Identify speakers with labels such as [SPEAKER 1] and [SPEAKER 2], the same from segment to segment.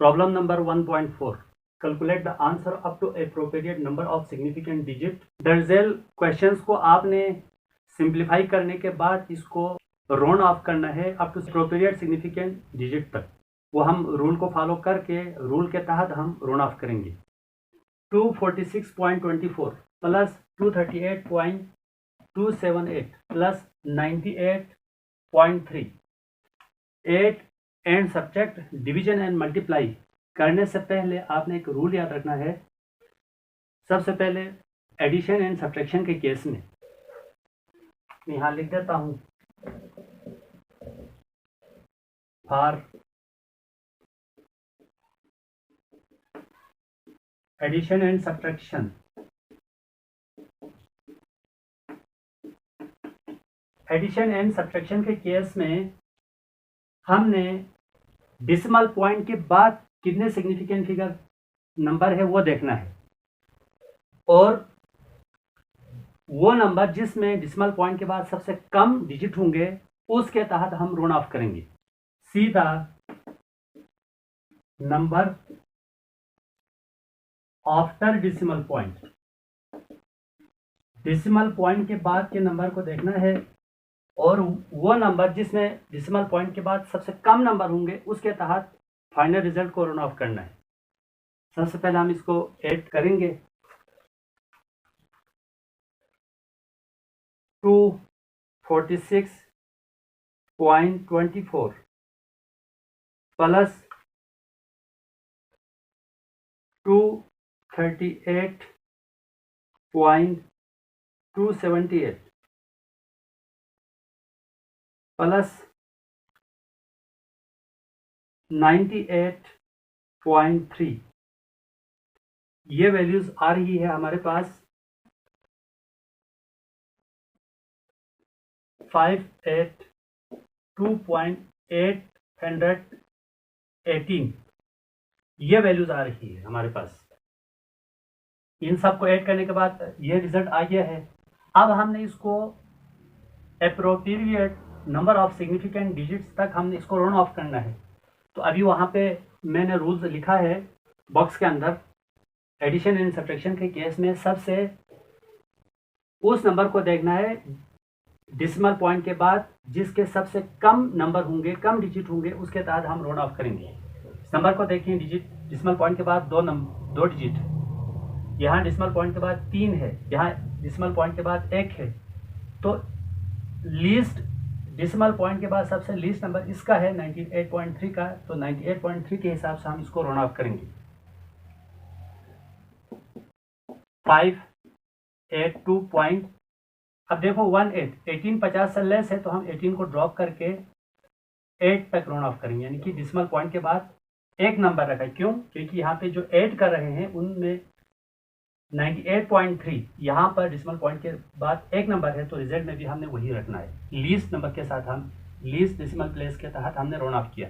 [SPEAKER 1] Problem number 1.4 calculate the answer up to appropriate number of significant digit. दरअसल questions को आपने simplify करने के बाद इसको राउंड ऑफ करना है up to appropriate significant digit तक। वो हम रूल को फॉलो करके रूल के तहत हम राउंड ऑफ करेंगे। 246.24 plus 238.278 plus 98.3 8 and subtract division and multiply करने से पहले आपने एक रूल याद रखना है। सबसे पहले एडिशन एंड सब्ट्रैक्शन के केस में यहाँ लिख देता हूं, फॉर एडिशन एंड सब्ट्रैक्शन के केस में हमने डेसिमल पॉइंट के बाद कितने सिग्निफिकेंट फिगर नंबर है वो देखना है, और वो नंबर जिसमें डेसिमल पॉइंट के बाद सबसे कम डिजिट होंगे उसके तहत हम राउंड ऑफ करेंगे। सीधा नंबर आफ्टर डेसिमल पॉइंट के बाद के नंबर को देखना है, और वो नंबर जिसमें डेसिमल पॉइंट के बाद सबसे कम नंबर होंगे उसके तहत फाइनल रिजल्ट को राउंड ऑफ करना है। सबसे पहले हम इसको ऐड करेंगे। 246.24 प्लस 238.278 प्लस 98.3, ये वैल्यूज आ रही है हमारे पास 582.818, ये वैल्यूज आ रही है हमारे पास। इन सब को ऐड करने के बाद ये रिजल्ट आ गया है। अब हमने इसको appropriate number of significant digits तक हमने इसको राउंड ऑफ करना है। तो अभी वहाँ पे मैंने रूल्स लिखा है बॉक्स के अंदर। एडिशन एंड सब्ट्रैक्शन के केस में सबसे उस नंबर को देखना है डेसिमल पॉइंट के बाद जिसके सबसे कम नंबर होंगे, कम डिजिट होंगे, उसके तहत हम राउंड ऑफ करेंगे। इस नंबर को देखिए, डिजिट डेसिमल पॉइंट के बाद दो डिजिट, यहाँ डेसिमल पॉइंट के बाद 3 है, यहाँ डेसिमल पॉइंट के बाद 1 है। तो लीस्ट डेसिमल पॉइंट के बाद सबसे लीस्ट नंबर इसका है 98.3 का, तो 98.3 के हिसाब से हम इसको राउंड ऑफ करेंगे। 582. अब देखो 18 50 से लेस है, तो हम 18 को ड्रॉप करके 8 तक राउंड ऑफ करेंगे, यानी कि डेसिमल पॉइंट के बाद एक नंबर रखा है। क्यों? क्योंकि यहाँ पे जो ऐड कर रहे हैं उनमें 98.3 यहाँ पर डेसिमल पॉइंट के बाद एक नंबर है, तो रिजल्ट में भी हमने वही रखना है। लीस्ट नंबर के साथ हम लीस्ट डेसिमल प्लेस के तहत हमने राउंड ऑफ किया।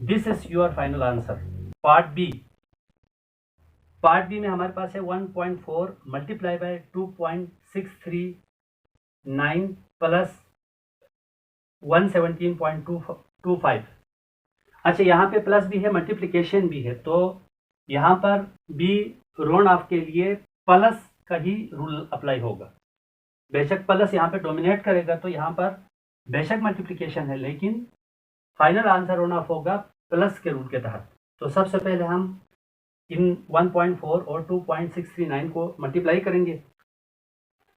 [SPEAKER 1] This is your final answer. Part B में हमारे पास है 1.4 मल्टीप्लाई बाय 2.639 प्लस 117.25। अच्छा, यहाँ पे प्लस भी है, मल्टीप्लिकेशन भी है, तो यहाँ पर भी राउंड ऑफ के लिए प्लस का ही रूल अप्लाई होगा। बेशक प्लस यहाँ पे डोमिनेट करेगा, तो यहाँ पर बेशक मल्टीप्लिकेशन है, लेकिन फाइनल आंसर राउंड ऑफ होगा प्लस के रूल के तहत। तो सबसे पहले हम इन 1.4 और 2.639 को मल्टीप्लाई करेंगे।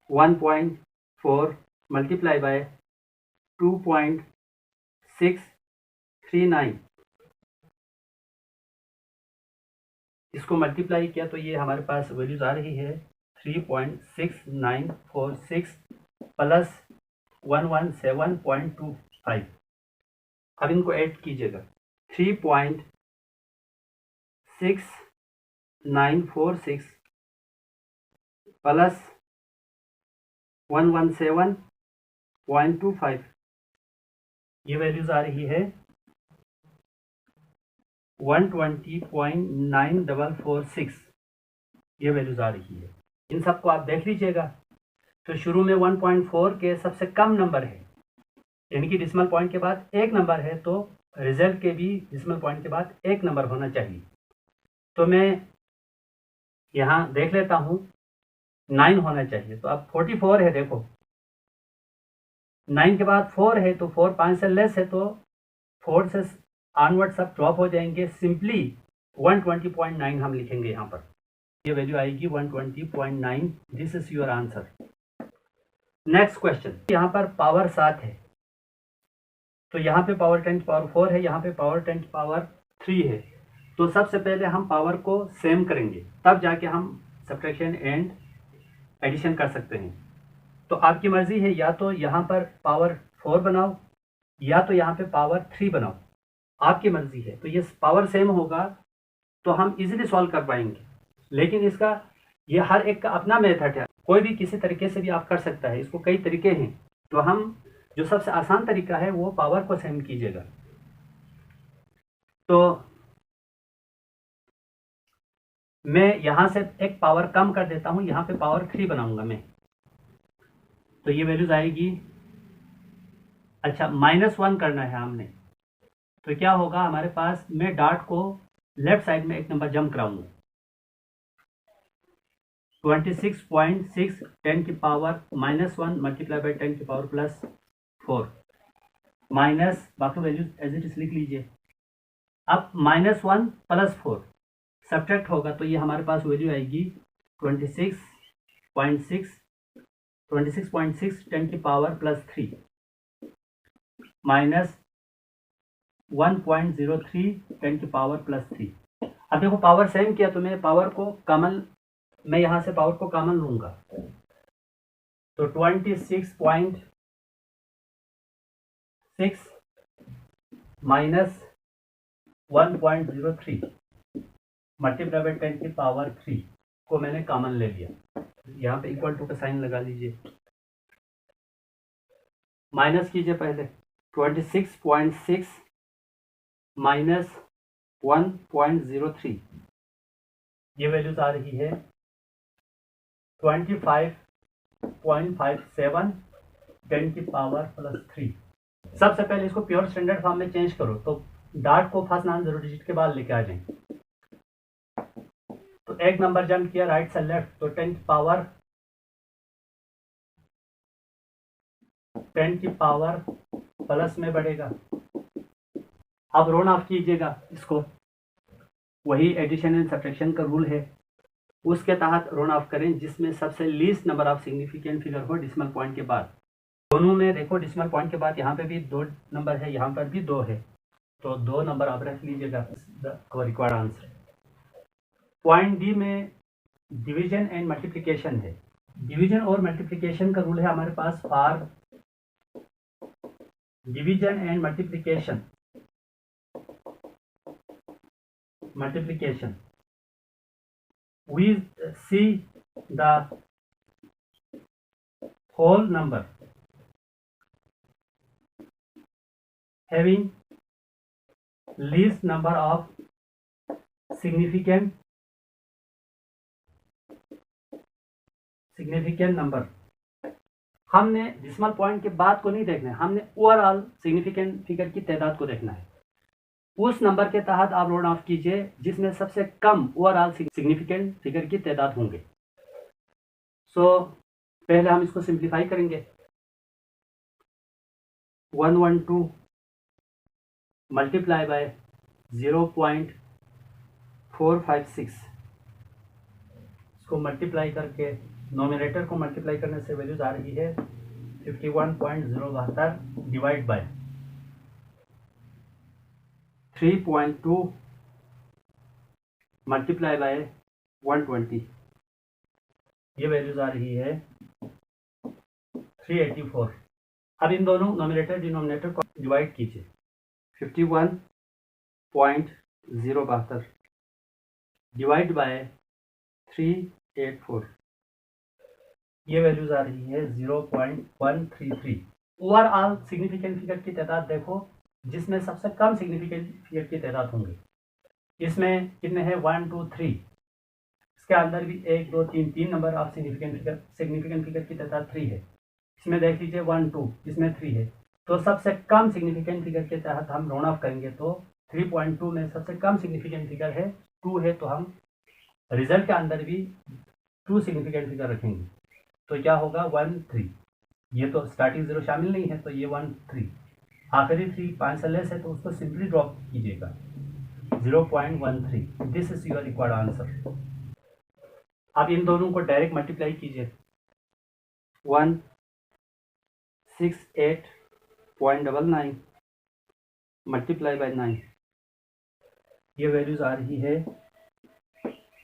[SPEAKER 1] 1.4 मल्टीप्लाई बाय 2.639, इसको मल्टीप्लाई किया तो ये हमारे पास वैल्यूज आ रही है 3.6946 प्लस 117.25। अब इनको ऐड कीजिएगा। 3.6946 प्लस 117.25, ये वैल्यूज आ रही है 120.946, ये वैल्यूज आ रही है। इन सबको आप देख लीजिएगा। तो शुरू में 1.4 के सबसे कम नंबर है, यानी कि डेसिमल पॉइंट के बाद एक नंबर है, तो रिजल्ट के भी डेसिमल पॉइंट के बाद एक नंबर होना चाहिए। तो मैं यहाँ देख लेता हूँ 9 होना चाहिए। तो अब 44 है, देखो 9 के बाद 4 है, तो 4 5 से लेस है, तो 4 से ऑनवर्ड सब ड्रॉप हो जाएंगे। सिंपली 120.9 हम लिखेंगे यहाँ पर, ये वैल्यू आएगी 120.9। This is your answer. Next question, यहाँ पर पावर 7 है, तो यहाँ पे पावर 10 की पावर 4 है, यहाँ पे पावर 10 की पावर 3 है। तो सबसे पहले हम पावर को सेम करेंगे, तब जाके हम सब्ट्रैक्शन एंड एडिशन कर सकते हैं। तो आपकी मर्जी है, या तो यहाँ पर पावर 4 बनाओ या तो यहाँ पे पावर 3 बनाओ, आपकी मर्जी है। तो ये पावर सेम होगा तो हम इजीली सॉल्व कर पाएंगे, लेकिन इसका ये हर एक का अपना मेथड है, कोई भी किसी तरीके से भी आप कर सकता है, इसको कई तरीके हैं। तो हम जो सबसे आसान तरीका है वो पावर को सेम कीजिएगा। तो मैं यहाँ से एक पावर कम कर देता हूँ, यहाँ पे पावर 3 बनाऊंगा मैं, तो ये वैल्यूज आएगी। अच्छा, -1 करना है हमने, तो क्या होगा हमारे पास, मैं डॉट को लेफ्ट साइड में एक नंबर जंप कराऊंगा। 26.6 10 की पावर -1 मल्टीप्लाई बाई 10 की पावर +4 माइनस, बाकी वैल्यूज एज इट इज लिख लीजिए। अब -1 + 4 सब्ट्रैक्ट होगा, तो ये हमारे पास वैल्यू आएगी 26.6 10 की पावर +3 माइनस 1.03 10 की पावर +3। अब देखो पावर सेम किया, तो मैं पावर को कॉमन, मैं यहाँ से पावर को कॉमन लूंगा, तो 26.6 माइनस 1.03 मल्टीप्लाई बाई 10 की पावर 3 को मैंने कॉमन ले लिया। यहाँ पे इक्वल टू का साइन लगा लीजिए, माइनस कीजिए पहले। 26.6 माइनस 1.03, ये वैल्यूज आ रही है 25.57 10 की पावर +3। सबसे पहले इसको प्योर स्टैंडर्ड फॉर्म में चेंज करो, तो डॉट को फर्स्ट नॉन जीरो डिजिट के बाद लेके आ जाएं। तो एक नंबर जंप किया राइट से लेफ्ट, तो 10 की पावर प्लस में बढ़ेगा। अब रोन ऑफ कीजिएगा इसको, वही एडिशन एंड सब्ट्रैक्शन का रूल है, उसके तहत रोन ऑफ करें जिसमें सबसे least number of significant figure हो डेसिमल पॉइंट के बाद। दोनों में देखो डेसिमल पॉइंट के बाद यहाँ पे भी 2 नंबर है, यहाँ पर भी 2 है, तो 2 नंबर आप रख लीजिएगा। Our required answer. Point D में डिवीजन एंड मल्टीप्लिकेशन है। डिवीजन और मल्टीप्लिकेशन का रूल है हमारे पास, for division and multiplication we see the whole number having least number of significant number. हमने डेसिमल पॉइंट के बाद को नहीं देखना है, हमने ओवरऑल सिग्निफिकेंट फिगर की तादाद को देखना है। उस नंबर के तहत आप रोड ऑफ कीजिए जिसमें सबसे कम ओवरऑल सिग्निफिकेंट फिगर की तादाद होंगे। सो पहले हम इसको सिंप्लीफाई करेंगे। 112 मल्टीप्लाई बाय 0.456, इसको मल्टीप्लाई करके नोमिनेटर को मल्टीप्लाई करने से वैल्यूज आ रही है 51.072 डिवाइड बाय 3.2 मल्टीप्लाई बाय 120, ये वैल्यूज आ रही है 384। अब इन दोनों नोमिनेटर डिनोमिनेटर को डिवाइड कीजिए। 51.072 डिवाइड बाय 384, ये वैल्यूज आ रही है 0.133। ओवरऑल सिग्निफिकेंट फिगर की तादाद देखो जिसमें सबसे कम सिग्निफिकेंट फिगर की तादाद होंगी। इसमें कितने हैं, 1 2 3, इसके अंदर भी 1 2 3 नंबर ऑफ सिग्निफिकेंट फिगर की तादाद 3 है। इसमें देख लीजिए 1 2, इसमें 3 है, तो सबसे कम सिग्निफिकेंट फिगर के तहत हम राउंड ऑफ करेंगे, तो 3.2 में सबसे कम सिग्निफिकेंट फिगर है 2 है, तो हम रिजल्ट के अंदर भी 2 सिग्निफिकेंट फिगर रखेंगे। तो क्या होगा 1 3, ये तो स्टार्टिंग 0 शामिल नहीं है, तो ये 1 3, आखिरी 3 5 से लेस है, तो उसको सिंपली ड्रॉप कीजिएगा 0.13। This is your required answer. आप इन दोनों को डायरेक्ट मल्टीप्लाई कीजिए, 168.99 मल्टीप्लाई बाय 9, ये वैल्यूज आ रही है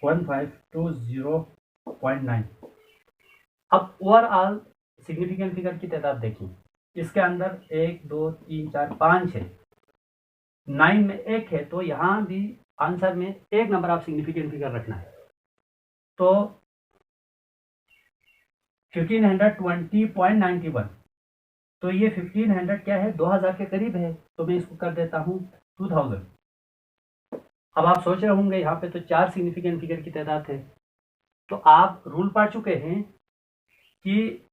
[SPEAKER 1] 1520.9। अब ओवरऑल सिग्निफिकेंट फिगर की तादाद देखिए, इसके अंदर 1 2 3 4 5 है, 9 में 1 है, तो यहाँ भी आंसर में एक नंबर आप सिग्निफिकेंट फिगर रखना है। तो 1520.91, तो ये 1500 क्या है, 2000 के करीब है, तो मैं इसको कर देता हूँ 2000। अब आप सोच रहे होंगे यहाँ पे तो 4 सिग्निफिकेंट फिगर की तादाद है, तो आप रूल पढ़ चुके हैं कि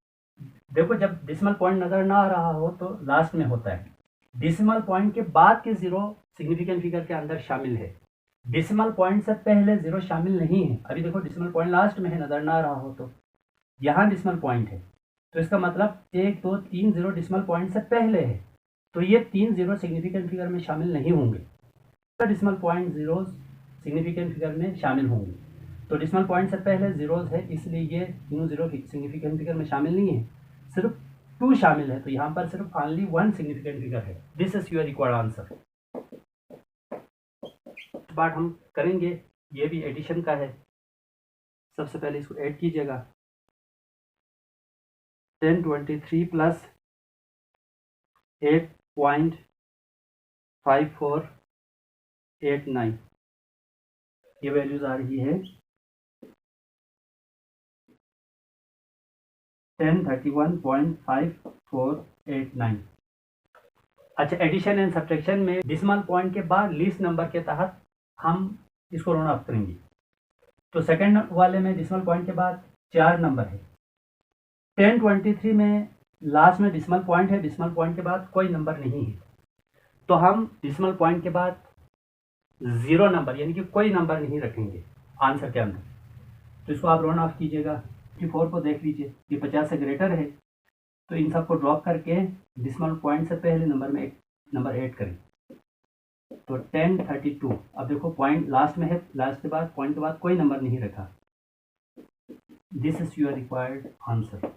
[SPEAKER 1] देखो जब डिसिमल पॉइंट नज़र ना आ रहा हो तो लास्ट में होता है, डिसिमल पॉइंट के बाद के 0 सिग्निफिकेंट फिगर के अंदर शामिल है, डिसिमल पॉइंट से पहले 0 शामिल नहीं है। अभी देखो डिसिमल पॉइंट लास्ट में है, नज़र ना आ रहा हो तो यहाँ डिसिमल पॉइंट है, तो इसका मतलब 1 2 3 0 डिसिमल पॉइंट से पहले है, तो ये 3 0 सिग्निफिकेंट फिगर में शामिल नहीं होंगे, तो डिसिमल पॉइंट 0 सिग्निफिकेंट फिगर में शामिल होंगे। तो डिसिमल पॉइंट से पहले 0 है, इसलिए ये तीनों 0 सिग्निफिकेंट फिगर में शामिल नहीं है, सिर्फ 2 शामिल है, तो यहाँ पर सिर्फ ओनली 1 सिग्निफिकेंट फिगर है। This is your required answer. Part हम करेंगे, ये भी एडिशन का है। सबसे पहले इसको ऐड कीजिएगा, 1023 प्लस 8.5489, ये वैल्यूज आ रही है 1031.5489। अच्छा, एडिशन एंड सब्ट्रैक्शन में डिसिमल पॉइंट के बाद लीस्ट नंबर के तहत हम इसको राउंड ऑफ करेंगे। तो सेकंड वाले में डिसिमल पॉइंट के बाद 4 नंबर है, 1023 में लास्ट में डिसिमल पॉइंट है, डिसिमल पॉइंट के बाद कोई नंबर नहीं है, तो हम डिसिमल पॉइंट के बाद 0 नंबर यानी कि कोई नंबर नहीं रखेंगे आंसर के अंदर। तो इसको आप राउंड ऑफ कीजिएगा। 54 को देख लीजिए, ये 50 से ग्रेटर है, तो इन सबको ड्रॉप करके डिसिमल पॉइंट से पहले नंबर में एक नंबर ऐड करें, तो 1032। अब देखो पॉइंट लास्ट में है, लास्ट के बाद पॉइंट के बाद कोई नंबर नहीं रखा। This is your required answer.